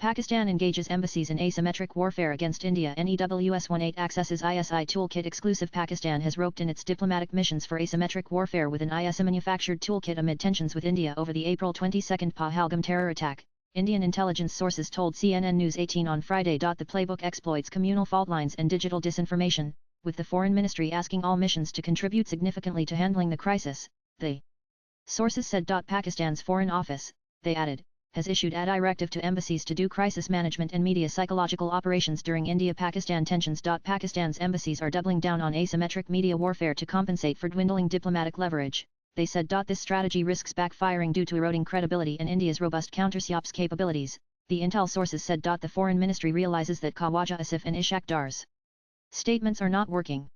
Pakistan engages embassies in asymmetric warfare against India. News18 accesses ISI Toolkit. Exclusiv. Pakistan has roped in its diplomatic missions for asymmetric warfare with an ISI-manufactured toolkit amid tensions with India over the April 22 Pahalgam terror attack, Indian intelligence sources told CNN News18 on Friday. The playbook exploits communal fault lines and digital disinformation, with the Foreign Ministry asking all missions to contribute significantly to handling the crisis, the sources said. Pakistan's Foreign Office, they added, has issued a directive to embassies to do crisis management and media psychological operations during India-Pakistan tensions. Pakistan's embassies are doubling down on asymmetric media warfare to compensate for dwindling diplomatic leverage, they said. This strategy risks backfiring due to eroding credibility and India's robust counter-SYOPS capabilities, the intel sources said. The Foreign Ministry realizes that Khawaja Asif and Ishaq Dar's statements are not working.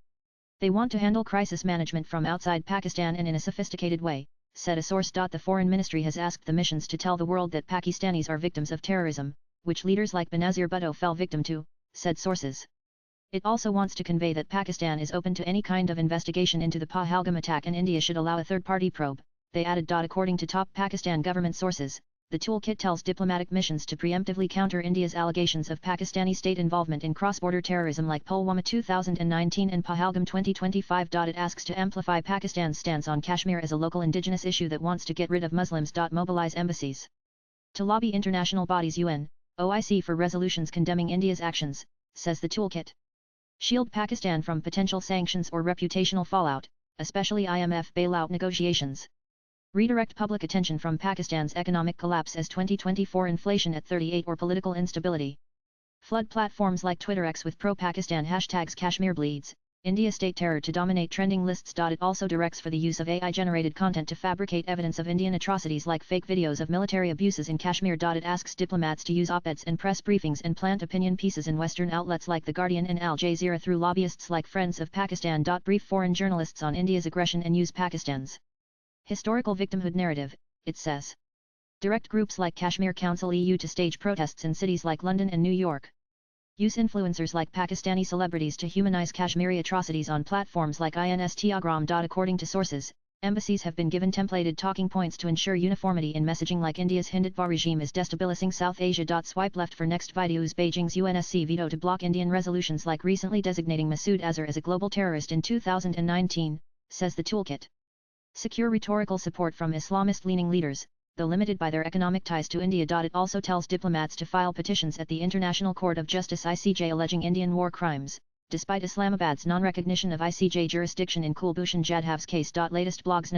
They want to handle crisis management from outside Pakistan and in a sophisticated way, said a source. The Foreign Ministry has asked the missions to tell the world that Pakistanis are victims of terrorism, which leaders like Benazir Bhutto fell victim to, said sources. It also wants to convey that Pakistan is open to any kind of investigation into the Pahalgam attack and India should allow a third-party probe, they added. According to top Pakistan government sources, the toolkit tells diplomatic missions to preemptively counter India's allegations of Pakistani state involvement in cross-border terrorism like Pulwama 2019 and Pahalgam 2025. It asks to amplify Pakistan's stance on Kashmir as a local indigenous issue that wants to get rid of Muslims. Mobilize embassies to lobby international bodies UN, OIC for resolutions condemning India's actions, says the toolkit. Shield Pakistan from potential sanctions or reputational fallout, especially IMF bailout negotiations. Redirect public attention from Pakistan's economic collapse as 2024 inflation at 38 or political instability. Flood platforms like Twitter X with pro-Pakistan hashtags Kashmir bleeds, India state terror to dominate trending lists. It also directs for the use of AI-generated content to fabricate evidence of Indian atrocities like fake videos of military abuses in Kashmir. It asks diplomats to use op-eds and press briefings and plant opinion pieces in Western outlets like The Guardian and Al Jazeera through lobbyists like Friends of Pakistan. Brief foreign journalists on India's aggression and use Pakistan's historical victimhood narrative, it says. Direct groups like Kashmir Council EU to stage protests in cities like London and New York. Use influencers like Pakistani celebrities to humanize Kashmiri atrocities on platforms like Instagram. According to sources, embassies have been given templated talking points to ensure uniformity in messaging like India's Hindutva regime is destabilizing South Asia. Swipe left for next videos. Beijing's UNSC veto to block Indian resolutions like recently designating Masood Azhar as a global terrorist in 2019, says the toolkit. Secure rhetorical support from Islamist-leaning leaders, though limited by their economic ties to India. It also tells diplomats to file petitions at the International Court of Justice ICJ alleging Indian war crimes, despite Islamabad's non-recognition of ICJ jurisdiction in Kulbhushan Jadhav's case. Latest blogs.